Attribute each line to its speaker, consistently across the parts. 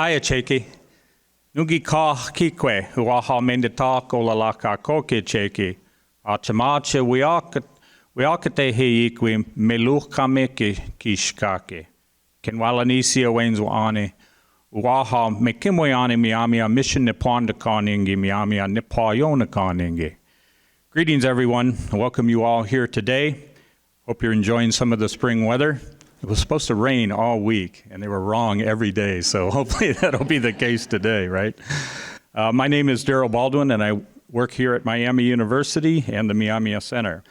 Speaker 1: Myaamiaki, Nugi ka kikwe, Huaha mendita kolalaka koke cheki, Achamache wiakate heikwi meluchame kishkake, Kenwalanisia wenzwane, Uaha mekimoyane Myaamia mission nipondakaningi Myaamia nipayonakaningi. Greetings everyone, I welcome you all here today. Hope you're enjoying some of the spring weather. It was supposed to rain all week, and they were wrong every day, so hopefully that'll be the case today, right? My name is Daryl Baldwin, and I work here at Miami University and the Myaamia Center.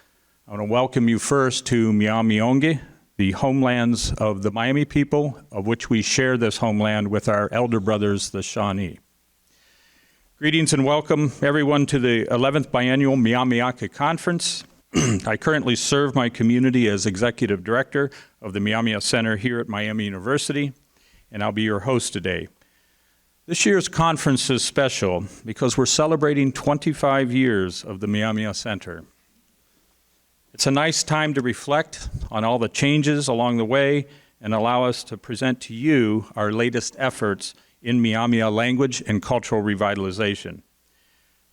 Speaker 1: I want to welcome you first to Myaamiaki, the homelands of the Miami people, of which we share this homeland with our elder brothers, the Shawnee. Greetings and welcome everyone to the 11th Biennial Myaamiaki Conference. I currently serve my community as Executive Director of the Myaamia Center here at Miami University, and I'll be your host today. This year's conference is special because we're celebrating 25 years of the Myaamia Center. It's a nice time to reflect on all the changes along the way and allow us to present to you our latest efforts in Myaamia language and cultural revitalization.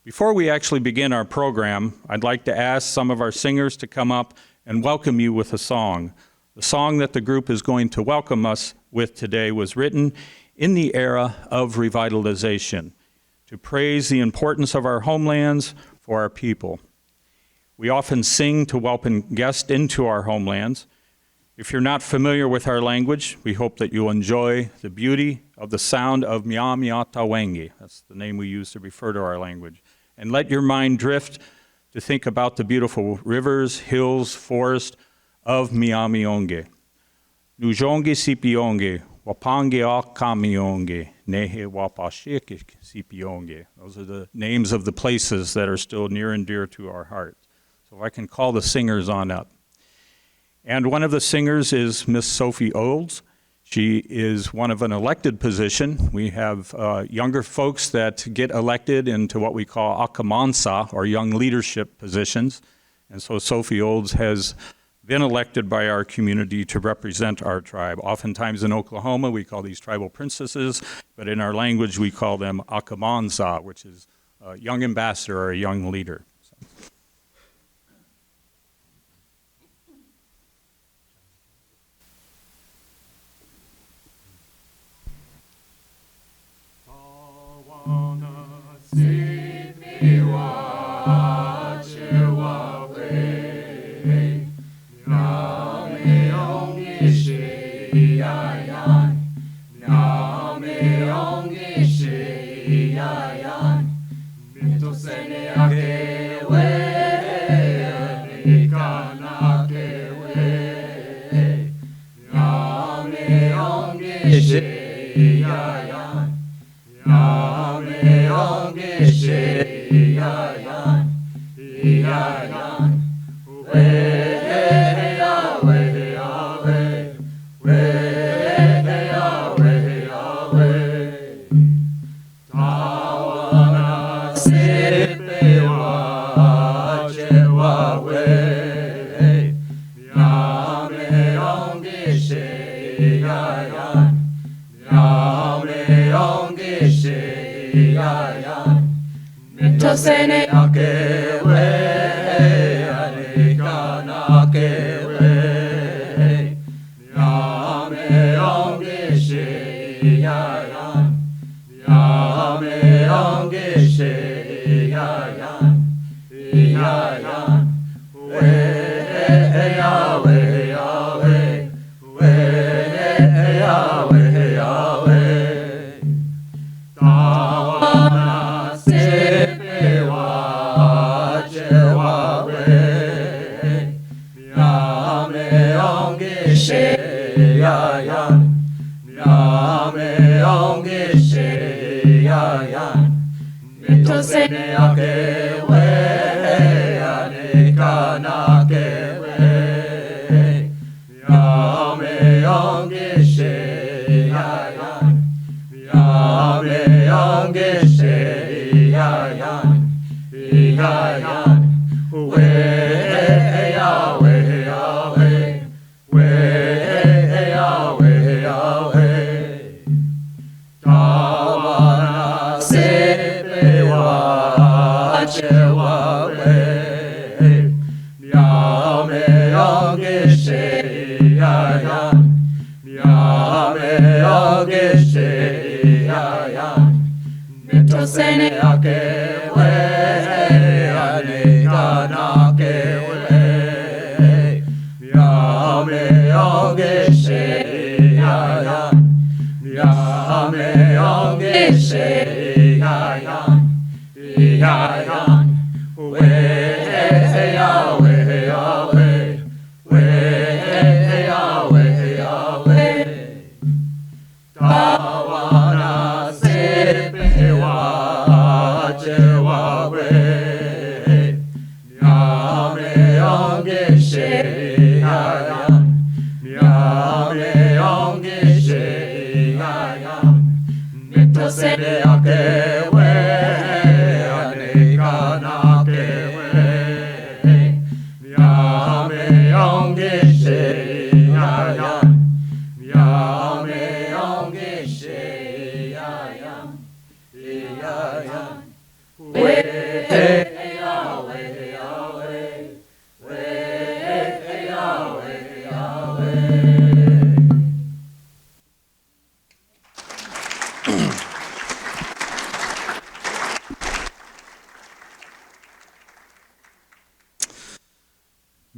Speaker 1: Before we actually begin our program, I'd like to ask some of our singers to come up and welcome you with a song. The song that the group is going to welcome us with today was written in the era of revitalization to praise the importance of our homelands for our people. We often sing to welcome guests into our homelands. If you're not familiar with our language, we hope that you'll enjoy the beauty of the sound of Myaamia Tawengi. That's the name we use to refer to our language. And let your mind drift to think about the beautiful rivers, hills, forest of Myaamiaki. Nujongi sipiongi, wapangi akamiongi, nehe wapashiki sipiongi. Those are the names of the places that are still near and dear to our hearts. So if I can call the singers on up. And one of the singers is Miss Sophie Olds. She is one of an elected position. We have younger folks that get elected into what we call akamansa, or young leadership positions. And so Sophie Olds has been elected by our community to represent our tribe. Oftentimes in Oklahoma, we call these tribal princesses, but in our language, we call them akamansa, which is a young ambassador or a young leader.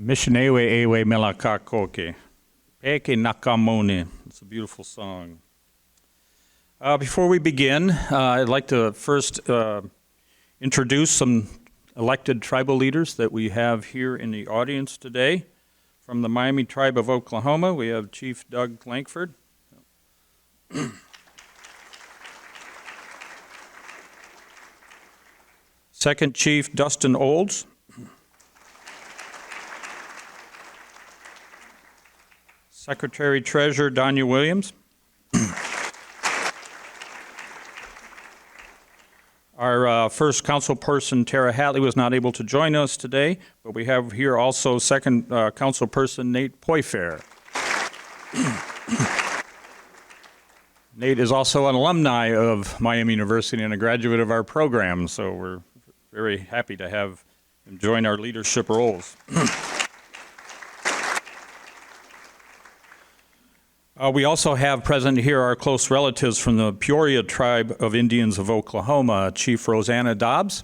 Speaker 1: Missionewe ewe melakakoke. Peke nakamone. It's a beautiful song. Before we begin, I'd like to first introduce some elected tribal leaders that we have here in the audience today. From the Myaami tribe of Oklahoma, we have Chief Doug Lankford. Second Chief Dustin Olds. Secretary Treasurer Donya Williams. Our first councilperson, Tara Hatley, was not able to join us today, but we have here also second councilperson, Nate Poyfair. Nate is also an alumni of Myaami University and a graduate of our program, so we're very happy to have him join our leadership roles. We also have present here our close relatives from the Peoria tribe of Indians of Oklahoma, Chief Rosanna Dobbs.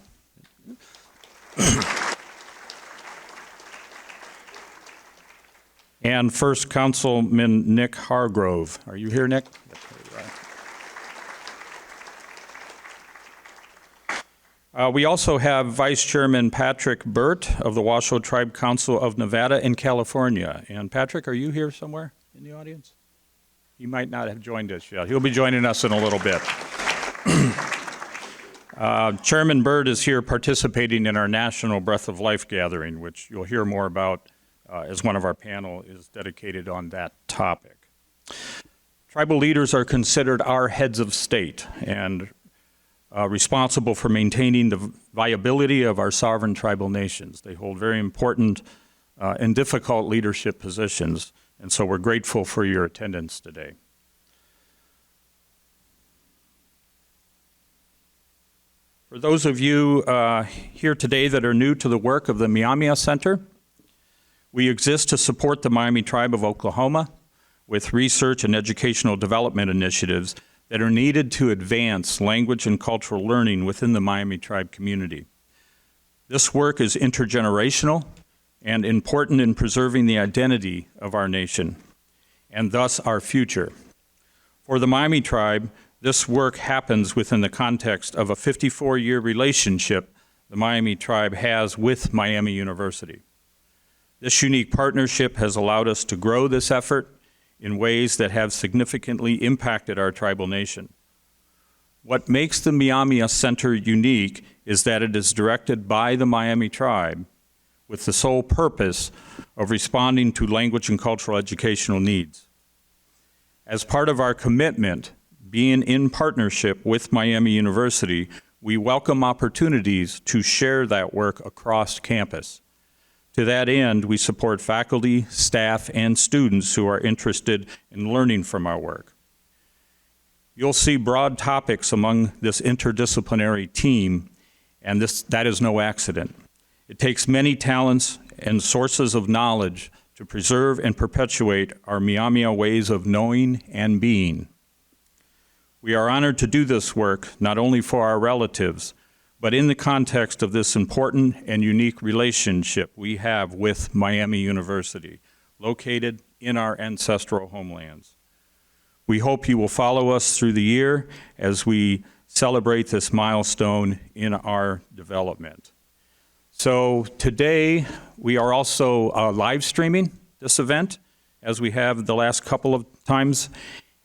Speaker 1: And First Councilman Nick Hargrove. Are you here, Nick? We also have Vice Chairman Patrick Burt of the Washoe Tribe Council of Nevada and California. And Patrick, are you here somewhere in the audience? He might not have joined us yet. He'll be joining us in a little bit. Chairman Byrd is here participating in our National Breath of Life gathering, which you'll hear more about as one of our panel is dedicated on that topic. Tribal leaders are considered our heads of state and responsible for maintaining the viability of our sovereign tribal nations. They hold very important and difficult leadership positions. And so we're grateful for your attendance today. For those of you here today that are new to the work of the Myaamia Center, we exist to support the Myaami tribe of Oklahoma with research and educational development initiatives that are needed to advance language and cultural learning within the Myaami tribe community. This work is intergenerational and important in preserving the identity of our nation, and thus our future. For the Myaami tribe, this work happens within the context of a 54-year relationship the Myaami tribe has with Miami University. This unique partnership has allowed us to grow this effort in ways that have significantly impacted our tribal nation. What makes the Myaamia Center unique is that it is directed by the Myaami tribe with the sole purpose of responding to language and cultural educational needs. As part of our commitment, being in partnership with Miami University, we welcome opportunities to share that work across campus. To that end, we support faculty, staff, and students who are interested in learning from our work. You'll see broad topics among this interdisciplinary team, and that is no accident. It takes many talents and sources of knowledge to preserve and perpetuate our Myaamia ways of knowing and being. We are honored to do this work not only for our relatives, but in the context of this important and unique relationship we have with Miami University, located in our ancestral homelands. We hope you will follow us through the year as we celebrate this milestone in our development. So today, we are also live streaming this event, as we have the last couple of times,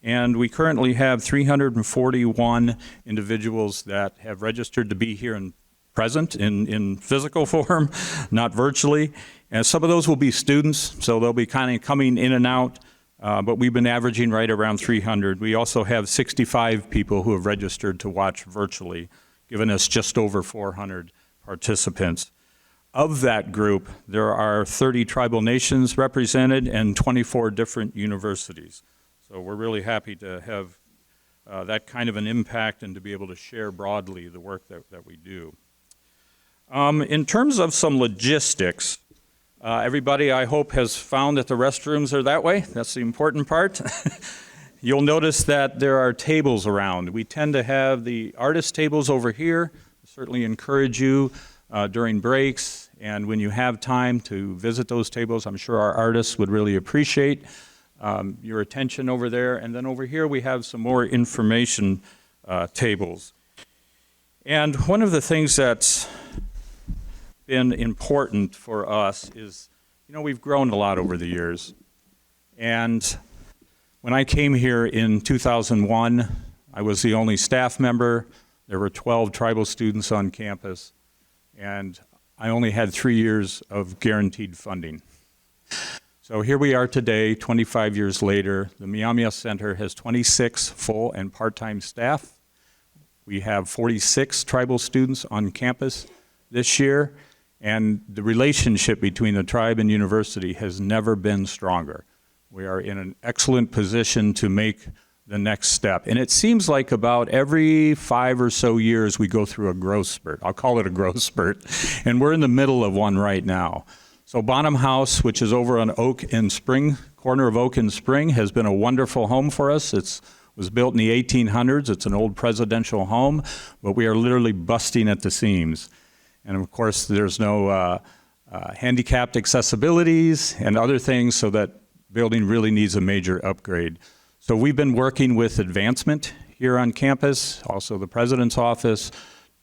Speaker 1: and we currently have 341 individuals that have registered to be here and present in physical form, not virtually. And some of those will be students, so they'll be kind of coming in and out, but we've been averaging right around 300. We also have 65 people who have registered to watch virtually, giving us just over 400 participants. Of that group, there are 30 tribal nations represented and 24 different universities. So we're really happy to have that kind of an impact and to be able to share broadly the work that we do. In terms of some logistics, everybody, I hope, has found that the restrooms are that way. That's the important part. You'll notice that there are tables around. We tend to have the artist tables over here. I certainly encourage you during breaks and when you have time to visit those tables. I'm sure our artists would really appreciate your attention over there. And then over here we have some more information tables. And one of the things that's been important for us is, we've grown a lot over the years. And when I came here in 2001, I was the only staff member. There were 12 tribal students on campus, and I only had 3 years of guaranteed funding. So here we are today, 25 years later. The Myaamia Center has 26 full and part-time staff. We have 46 tribal students on campus this year. And the relationship between the tribe and university has never been stronger. We are in an excellent position to make the next step. And it seems like about every 5 or so years we go through a growth spurt. I'll call it a growth spurt. And we're in the middle of one right now. So Bonham House, which is over on Oak and Spring, corner of Oak and Spring, has been a wonderful home for us. It was built in the 1800s. It's an old presidential home, but we are literally busting at the seams. And of course, there's no handicapped accessibilities and other things, so that building really needs a major upgrade. So we've been working with advancement here on campus, also the president's office,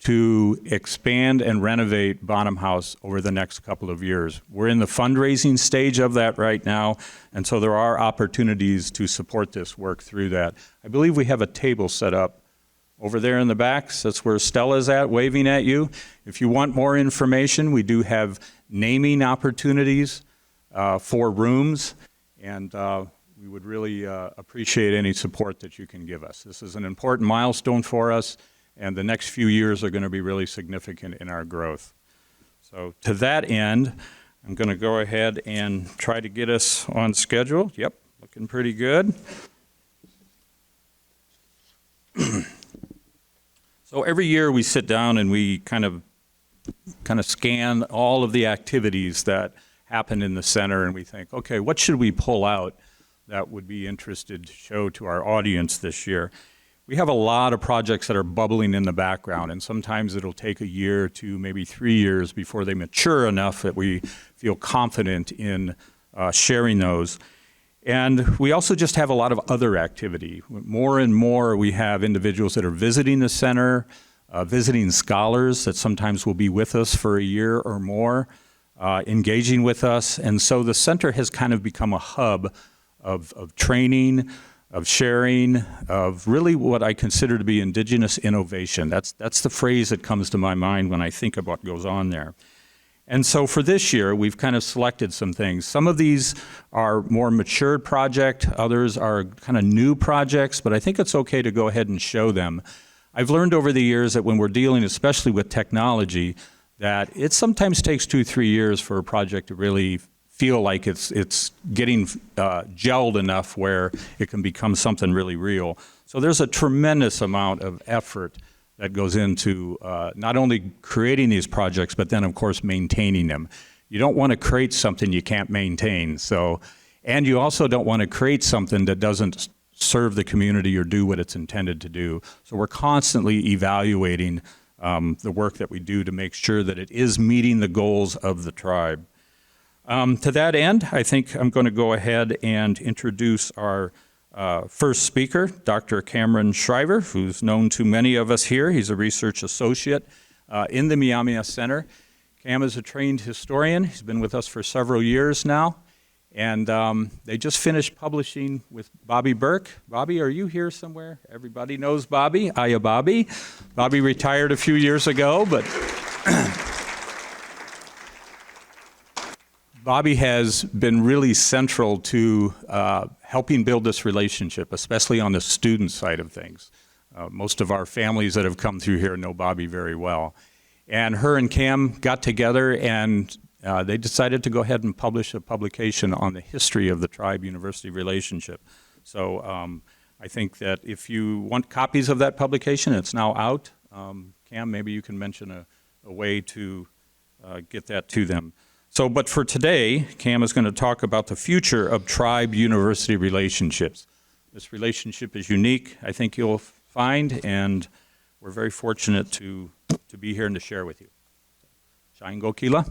Speaker 1: to expand and renovate Bonham House over the next couple of years. We're in the fundraising stage of that right now, and so there are opportunities to support this work through that. I believe we have a table set up over there in the back. So that's where Stella's at, waving at you. If you want more information, we do have naming opportunities for rooms, and we would really appreciate any support that you can give us. This is an important milestone for us, and the next few years are going to be really significant in our growth. So to that end, I'm going to go ahead and try to get us on schedule. Yep, looking pretty good. So every year we sit down and we kind of scan all of the activities that happen in the center, and we think, okay, what should we pull out that would be interested to show to our audience this year? We have a lot of projects that are bubbling in the background, and sometimes it'll take a year to maybe 3 years before they mature enough that we feel confident in sharing those. And we also just have a lot of other activity. More and more we have individuals that are visiting the center, visiting scholars that sometimes will be with us for a year or more, engaging with us. And so the center has kind of become a hub of training, of sharing, of really what I consider to be indigenous innovation. That's the phrase that comes to my mind when I think of what goes on there. And so for this year, we've kind of selected some things. Some of these are more matured projects, others are kind of new projects, but I think it's okay to go ahead and show them. I've learned over the years that when we're dealing, especially with technology, that it sometimes takes 2-3 years for a project to really feel like it's getting gelled enough where it can become something really real. So there's a tremendous amount of effort that goes into not only creating these projects, but then of course maintaining them. You don't want to create something you can't maintain. And you also don't want to create something that doesn't serve the community or do what it's intended to do. So we're constantly evaluating the work that we do to make sure that it is meeting the goals of the tribe. To that end, I think I'm going to go ahead and introduce our first speaker, Dr. Cameron Shriver, who's known to many of us here. He's a research associate in the Myaamia Center. Cam is a trained historian. He's been with us for several years now. And they just finished publishing with Bobby Burke. Bobby, are you here somewhere? Everybody knows Bobby. Hiya, Bobby. Bobby retired a few years ago, but Bobby has been really central to helping build this relationship, especially on the student side of things. Most of our families that have come through here know Bobby very well. And her and Cam got together and they decided to go ahead and publish a publication on the history of the tribe-university relationship. So I think that if you want copies of that publication, it's now out. Cam, maybe you can mention a way to get that to them. So, but for today, Cam is going to talk about the future of tribe-university relationships. This relationship is unique, I think you'll find, and we're very fortunate to be here and to share with you. Shea Ngokila.